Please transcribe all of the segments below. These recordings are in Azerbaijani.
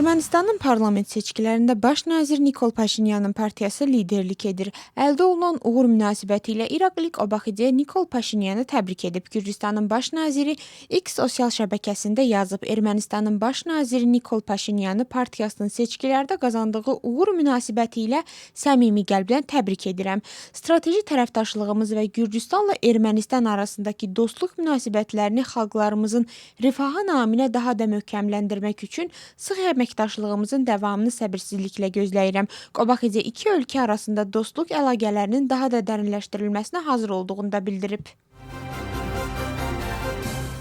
Ermənistanın parlament seçkilərində baş nazir Nikol Paşinyanın partiyası liderlik edir. Əldə olunan uğur münasibətilə İraq İlk Obaxidze Nikol Paşinyanı təbrik edib. Gürcüstanın baş naziri X sosial şəbəkəsində yazıb, Ermənistanın baş naziri Nikol Paşinyanı partiyasının seçkilərdə qazandığı uğur münasibətilə səmimi qəlbdən təbrik edirəm. Strateji tərəfdaşlığımız və Gürcüstanla Ermənistan arasındakı dostluq münasibətlərini xalqlarımızın rifahı naminə daha da möhkəmləndirmək üçün sıx əməkdaşlığımızın davamını səbirsizliklə gözləyirəm. Obaxidze iki ölkə arasında dostluq əlaqələrinin daha da dərinləşdirilməsinə hazır olduğunu da bildirib.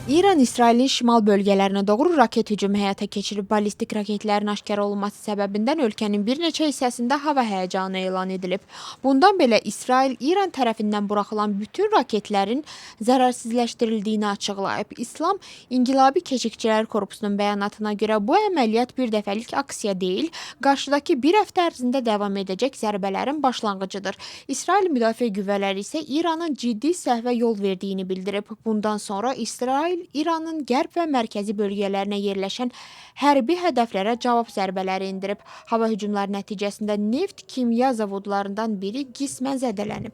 İran İsrailin şimal bölgələrinə doğru raket hücumu həyata keçirib. Ballistik raketlərin aşkar olunması səbəbindən ölkənin bir neçə hissəsində hava həyəcanı elan edilib. Bundan belə İsrail İran tərəfindən buraxılan bütün raketlərin zərərsizləşdirildiyini açıqlayıb. İslam İnqilabi Keşikçilər Korpusunun bəyanatına görə bu əməliyyat bir dəfəlik aksiya deyil, qarşıdakı bir həftə ərzində davam edəcək zərbələrin başlanğıcıdır. İsrail Müdafiə Qüvvələri isə İranın ciddi səhvə yol verdiyini bildirib. Bundan sonra İsrail İranın qərb və mərkəzi bölgələrinə yerləşən hərbi hədəflərə cavab zərbələri indirib. Hava hücumları nəticəsində neft kimya zavodlarından biri qismən zədələnib.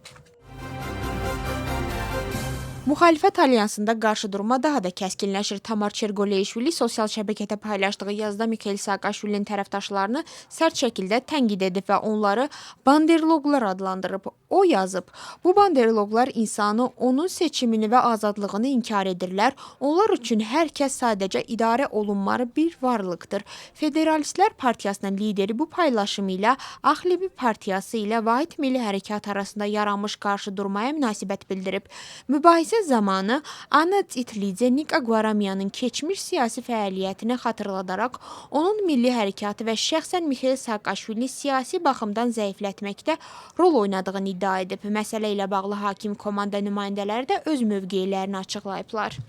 Müxalifət alyansında qarşıdurma daha da kəskinləşir. Tamar Çergoleyişvili sosial şəbəkədə paylaşdığı yazıda Mikhail Saakashvilinin tərəfdaşlarını sərt şəkildə tənqid edib və onları banderloqlar adlandırıb. O yazıb, bu banderloqlar insanı, onun seçimini və azadlığını inkar edirlər. Onlar üçün hər kəs sadəcə idarə olunmalı bir varlıqdır. Federalistlər Partiyasının lideri bu paylaşımı ilə Axlibi Partiyası ilə Vahid Milli Hərəkat arasında yaranmış qarşıdurmaya münasibət bildirib. Mübahisə zamanı Anna Tsitlidze Nika Guaramiyanın keçmiş siyasi fəaliyyətini xatırladaraq, onun milli hərəkatı və şəxsən Mikhail Saakashvilini siyasi baxımdan zəiflətməkdə rol oynadığını iddia edib. Məsələ ilə bağlı hakim komanda nümayəndələri də öz mövqeylərini açıqlayıblar.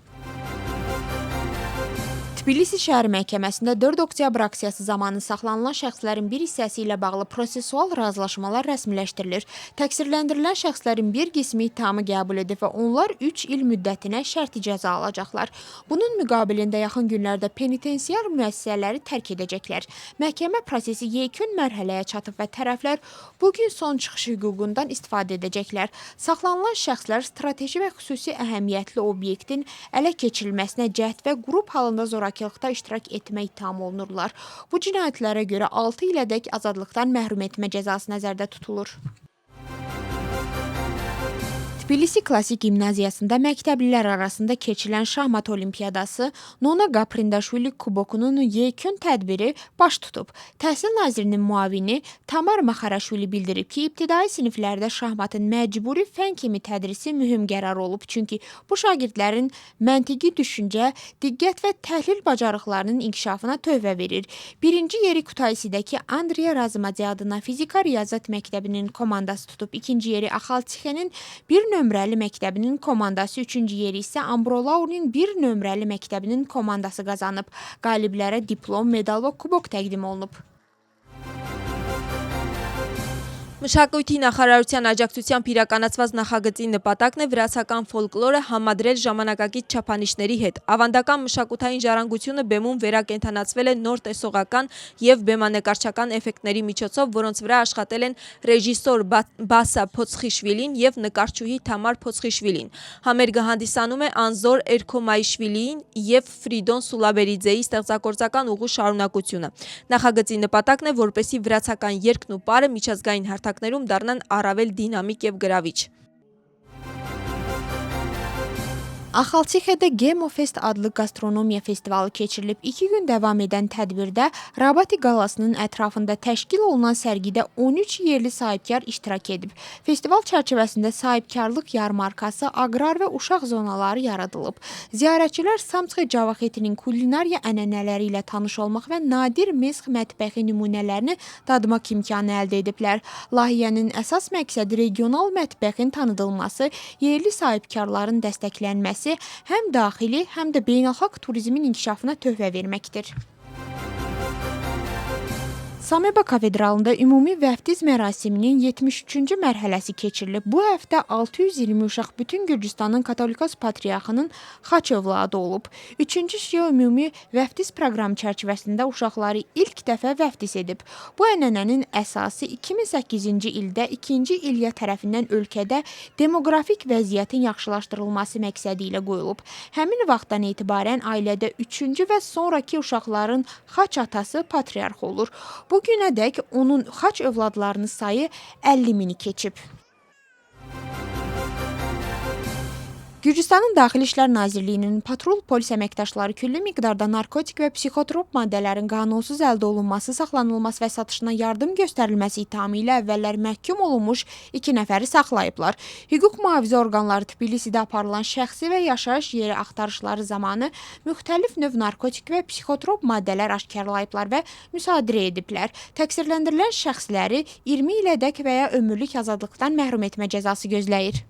Tbilisi şəhər məhkəməsində 4 oktyabr aksiyası zamanı saxlanılan şəxslərin bir hissəsi ilə bağlı prosesual razılaşmalar rəsmiləşdirilir. Təqsirləndirilən şəxslərin bir qismi ittihamı qəbul edib və onlar 3 il müddətinə şərti cəza alacaqlar. Bunun müqabilində yaxın günlərdə penitensiar müəssisələri tərk edəcəklər. Məhkəmə prosesi yekun mərhələyə çatıb və tərəflər bugün son çıxış hüququndan istifadə edəcəklər. Saxlanılan şəxslər strateji və xüsusi əhəmiyyətli obyektin ələ keçirilməsinə cəhd və qrup halında zorakılıqda iştirak etmə ittihamı olunurlar. Bu cinayətlərə görə 6 ilədək azadlıqdan məhrum etmə cəzası nəzərdə tutulur. Tbilisi Klassik Gimnaziyasında məktəblilər arasında keçilən şahmat olimpiyadası Nona Qaprindaşvili kubokunun yekun tədbiri baş tutub. Təhsil nazirinin müavini Tamar Maxaraşvili bildirib ki, ibtidai siniflərdə şahmatın məcburi fən kimi tədrisi mühüm qərar olub. Çünki bu şagirdlərin məntiqi düşüncə, diqqət və təhlil bacarıqlarının inkişafına tövbə verir. Birinci yeri Kutaisi'dəki Andriy Razımadze adına fizika riyaziyyat məktəbinin komandası tutub. İkinci yeri Axaltsixenin bir nömrəli məktəbinin komandası, üçüncü yeri isə Ambrolaurin bir nömrəli məktəbinin komandası qazanıb. Qaliblərə diplom, medal və kubok təqdim olunub. Մշակույթի նախարարության աջակցությամբ իրականացված նախագծի նպատակն է վրացական ֆոլկլորը համադրել ժամանակակից չափանիշների հետ։ Ավանդական մշակութային ժառանգությունը բեմում վերակենդանացվել է նոր տեսողական և բեմանեկարչական էֆեկտների միջոցով, որոնց վրա աշխատել են ռեժիսոր Բասա Փոցխիշվիլին և նկարչուհի Թամար Փոցխիշվիլին։ Համերգը հանդիսանում է Անզոր Էրքոմայիշվիլիին և Ֆրիդոն Սուլաբերիձեի ստեղծագործական ուղու շարունակությունը։ Նախագծի նպատակն է, որպեսզի վրացական երգն ու պարը միջազգային հարթակներում դառնան առավել դինամիկ և գրավիչ։ Axaltsixedə Gemofest adlı gastronomiya festivalı keçirilib. 2 gün davam edən tədbirdə Rabati qalasının ətrafında təşkil olunan sərgidə 13 yerli sahibkar iştirak edib. Festival çərçivəsində sahibkarlıq yarmarkası, aqrar və uşaq zonaları yaradılıb. Ziyarətçilər Samtxı Cavaxetinin kulinariya ənənələri ilə tanış olmaq və nadir Mesx mətbəxi nümunələrini dadmaq imkanı əldə ediblər. Layihənin əsas məqsədi regional mətbəxin tanıdılması, yerli sahibkarların dəstəklənməsi, həm daxili, həm də beynəlxalq turizmin inkişafına töhfə verməkdir. Sameba Katedralında ümumi vəftiz mərasiminin 73-cü mərhələsi keçirilib. Bu həftə 620 uşaq bütün Gürcüstanın Katolikos Patriarxının xaç övladı olub. 3-cü Şio ümumi vəftiz proqramı çərçivəsində uşaqları ilk dəfə vəftiz edib. Bu ənənənin əsası 2008-ci ildə 2-ci İlya tərəfindən ölkədə demoqrafik vəziyyətin yaxşılaşdırılması məqsədi ilə qoyulub. Həmin vaxtdan etibarən ailədə 3-cü və sonraki uşaqların xaç atası patriarx olur. Bu günədək onun xaç övladlarının sayı 50 mini keçib. Gürcüstanın Daxili İşlər Nazirliyinin patrul polis əməkdaşları külli miqdarda narkotik və psixotrop maddələrin qanunsuz əldə olunması, saxlanılması və satışına yardım göstərilməsi ithamı ilə əvvəllər məhkum olunmuş 2 nəfəri saxlayıblar. Hüquq mühafizə orqanları Tbilisidə aparılan şəxsi və yaşayış yeri axtarışları zamanı müxtəlif növ narkotik və psixotrop maddələr aşkarlayıblar və müsadirə ediblər. Təqsirləndirilən şəxsləri 20 ilədək və ya ömürlük azadlıqdan məhrum etmə cəzası gözləyir.